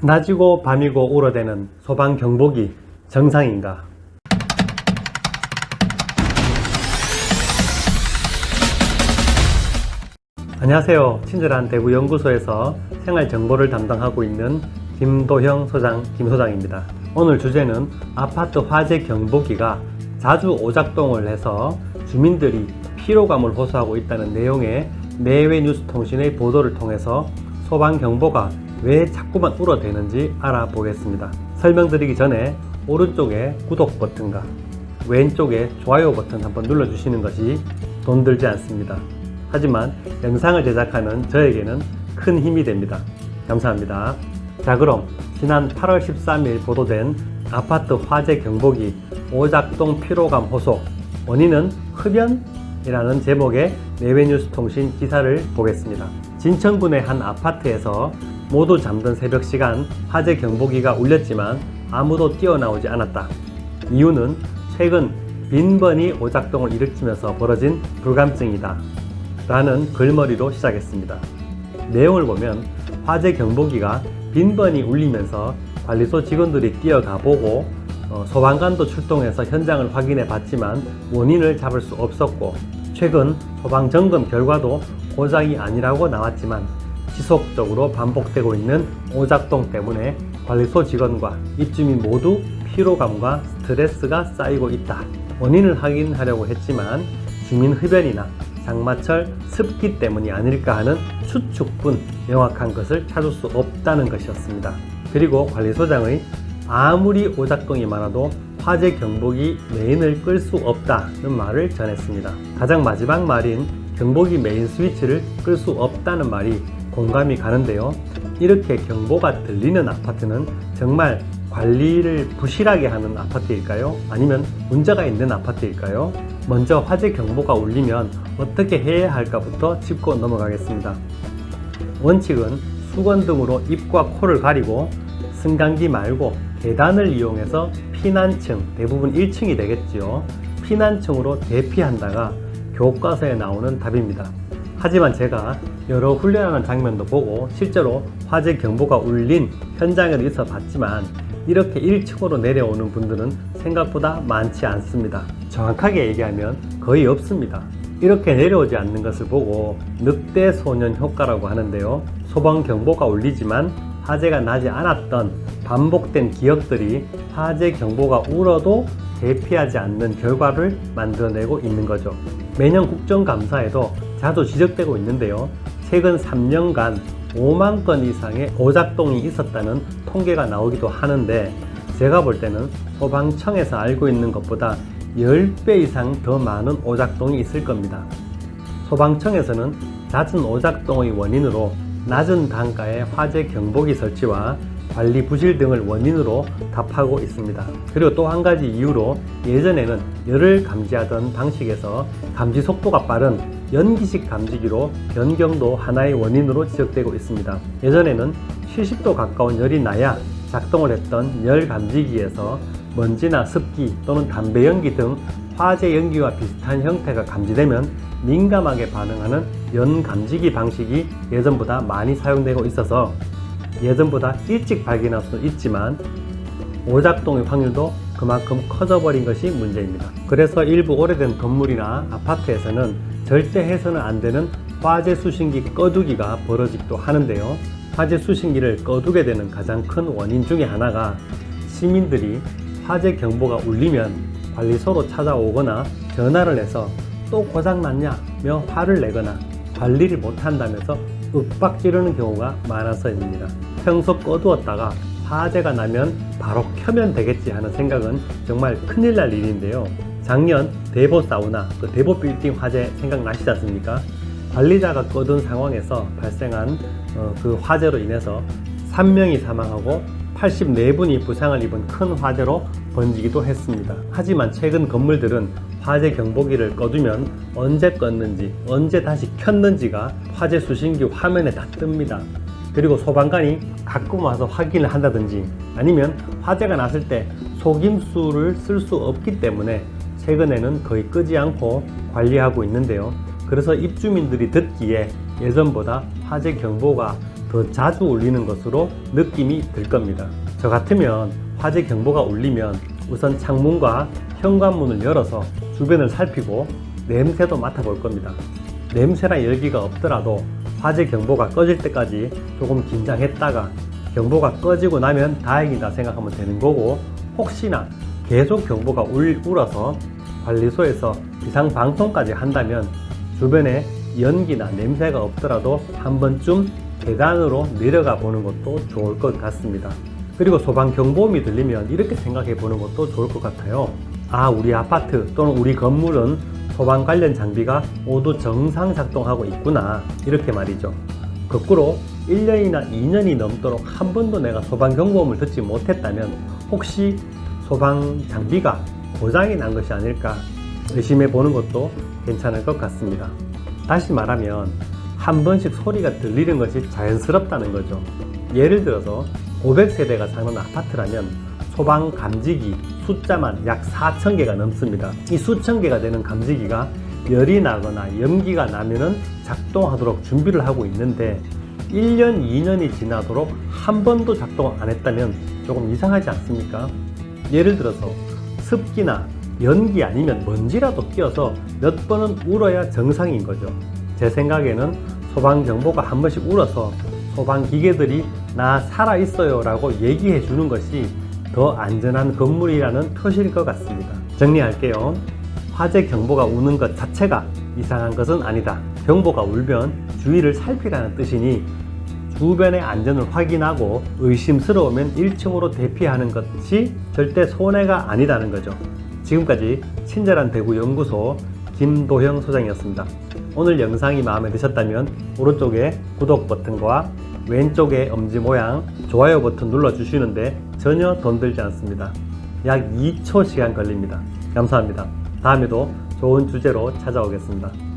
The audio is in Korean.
낮이고 밤이고 울어대는 소방 경보기 정상인가? 안녕하세요. 친절한 대구연구소에서 생활정보를 담당하고 있는 김도형 소장, 김소장입니다. 오늘 주제는 아파트 화재 경보기가 자주 오작동을 해서 주민들이 피로감을 호소하고 있다는 내용의 내외 뉴스통신의 보도를 통해서 소방경보가 왜 자꾸만 울어대는지 알아보겠습니다. 설명드리기 전에 오른쪽에 구독 버튼과 왼쪽에 좋아요 버튼 한번 눌러주시는 것이 돈 들지 않습니다. 하지만 영상을 제작하는 저에게는 큰 힘이 됩니다. 감사합니다. 자, 그럼 지난 8월 13일 보도된 아파트 화재 경보기 오작동 피로감 호소, 원인은 흡연이라는 제목의 내외뉴스통신 기사를 보겠습니다. 진천군의 한 아파트에서 모두 잠든 새벽 시간 화재 경보기가 울렸지만 아무도 뛰어나오지 않았다. 이유는 최근 빈번히 오작동을 일으키면서 벌어진 불감증이다 라는 글머리로 시작했습니다. 내용을 보면 화재 경보기가 빈번히 울리면서 관리소 직원들이 뛰어가 보고 소방관도 출동해서 현장을 확인해 봤지만 원인을 잡을 수 없었고, 최근 소방 점검 결과도 고장이 아니라고 나왔지만 지속적으로 반복되고 있는 오작동 때문에 관리소 직원과 입주민 모두 피로감과 스트레스가 쌓이고 있다. 원인을 확인하려고 했지만 주민 흡연이나 장마철 습기 때문이 아닐까 하는 추측뿐 명확한 것을 찾을 수 없다는 것이었습니다. 그리고 관리소장의 아무리 오작동이 많아도 화재 경보기 메인을 끌 수 없다는 말을 전했습니다. 가장 마지막 말인 경보기 메인 스위치를 끌 수 없다는 말이 공감이 가는데요. 이렇게 경보가 들리는 아파트는 정말 관리를 부실하게 하는 아파트일까요? 아니면 문제가 있는 아파트일까요? 먼저 화재 경보가 울리면 어떻게 해야 할까부터 짚고 넘어가겠습니다. 원칙은 수건 등으로 입과 코를 가리고 승강기 말고 계단을 이용해서 피난층, 대부분 1층이 되겠지요. 피난층으로 대피한다가 교과서에 나오는 답입니다. 하지만 제가 여러 훈련하는 장면도 보고 실제로 화재 경보가 울린 현장에도 있어 봤지만 이렇게 1층으로 내려오는 분들은 생각보다 많지 않습니다. 정확하게 얘기하면 거의 없습니다. 이렇게 내려오지 않는 것을 보고 늑대 소년 효과라고 하는데요. 소방 경보가 울리지만 화재가 나지 않았던 반복된 기억들이 화재 경보가 울어도 대피하지 않는 결과를 만들어내고 있는 거죠. 매년 국정감사에도 자주 지적되고 있는데요. 최근 3년간 5만 건 이상의 오작동이 있었다는 통계가 나오기도 하는데, 제가 볼 때는 소방청에서 알고 있는 것보다 10배 이상 더 많은 오작동이 있을 겁니다. 소방청에서는 잦은 오작동의 원인으로 낮은 단가의 화재 경보기 설치와 관리 부실 등을 원인으로 답하고 있습니다. 그리고 또 한 가지 이유로 예전에는 열을 감지하던 방식에서 감지 속도가 빠른 연기식 감지기로 변경도 하나의 원인으로 지적되고 있습니다. 예전에는 70도 가까운 열이 나야 작동을 했던 열 감지기에서 먼지나 습기 또는 담배 연기 등 화재 연기와 비슷한 형태가 감지되면 민감하게 반응하는 연 감지기 방식이 예전보다 많이 사용되고 있어서 예전보다 일찍 발견할 수는 있지만 오작동의 확률도 그만큼 커져버린 것이 문제입니다. 그래서 일부 오래된 건물이나 아파트에서는 절대 해서는 안 되는 화재 수신기 꺼두기가 벌어지기도 하는데요. 화재 수신기를 꺼두게 되는 가장 큰 원인 중에 하나가 시민들이 화재 경보가 울리면 관리소로 찾아오거나 전화를 해서 또 고장났냐며 화를 내거나 관리를 못한다면서 윽박 지르는 경우가 많아서입니다. 평소 꺼두었다가 화재가 나면 바로 켜면 되겠지 하는 생각은 정말 큰일 날 일인데요. 작년 대보 사우나, 대보 빌딩 화재 생각나시지 않습니까? 관리자가 꺼둔 상황에서 발생한 그 화재로 인해서 3명이 사망하고 84분이 부상을 입은 큰 화재로 번지기도 했습니다. 하지만 최근 건물들은 화재 경보기를 꺼두면 언제 껐는지 언제 다시 켰는지가 화재 수신기 화면에 다 뜹니다. 그리고 소방관이 가끔 와서 확인을 한다든지 아니면 화재가 났을 때 속임수를 쓸 수 없기 때문에 최근에는 거의 끄지 않고 관리하고 있는데요. 그래서 입주민들이 듣기에 예전보다 화재 경보가 더 자주 울리는 것으로 느낌이 들 겁니다. 저 같으면 화재 경보가 울리면 우선 창문과 현관문을 열어서 주변을 살피고 냄새도 맡아볼 겁니다. 냄새나 열기가 없더라도 화재 경보가 꺼질 때까지 조금 긴장했다가 경보가 꺼지고 나면 다행이다 생각하면 되는 거고, 혹시나 계속 경보가 울어서 관리소에서 비상방통까지 한다면 주변에 연기나 냄새가 없더라도 한 번쯤 계단으로 내려가 보는 것도 좋을 것 같습니다. 그리고 소방경보음이 들리면 이렇게 생각해 보는 것도 좋을 것 같아요. 아, 우리 아파트 또는 우리 건물은 소방 관련 장비가 모두 정상 작동하고 있구나, 이렇게 말이죠. 거꾸로 1년이나 2년이 넘도록 한 번도 내가 소방경보음을 듣지 못했다면 혹시 소방 장비가 고장이 난 것이 아닐까 의심해 보는 것도 괜찮을 것 같습니다. 다시 말하면 한 번씩 소리가 들리는 것이 자연스럽다는 거죠. 예를 들어서 500세대가 사는 아파트라면 소방 감지기 숫자만 약 4,000개가 넘습니다. 이 수천 개가 되는 감지기가 열이 나거나 연기가 나면은 작동하도록 준비를 하고 있는데 1년, 2년이 지나도록 한 번도 작동 안 했다면 조금 이상하지 않습니까? 예를 들어서 습기나 연기 아니면 먼지라도 끼어서 몇 번은 울어야 정상인 거죠. 제 생각에는 소방경보가 한 번씩 울어서 소방기계들이 나 살아있어요 라고 얘기해 주는 것이 더 안전한 건물이라는 표시일 것 같습니다. 정리할게요. 화재 경보가 우는 것 자체가 이상한 것은 아니다. 경보가 울면 주위를 살피라는 뜻이니 주변의 안전을 확인하고 의심스러우면 1층으로 대피하는 것이 절대 손해가 아니다는 거죠. 지금까지 친절한 대구 연구소 김도형 소장이었습니다. 오늘 영상이 마음에 드셨다면 오른쪽에 구독 버튼과 왼쪽에 엄지 모양 좋아요 버튼 눌러주시는데 전혀 돈 들지 않습니다. 약 2초 시간 걸립니다. 감사합니다. 다음에도 좋은 주제로 찾아오겠습니다.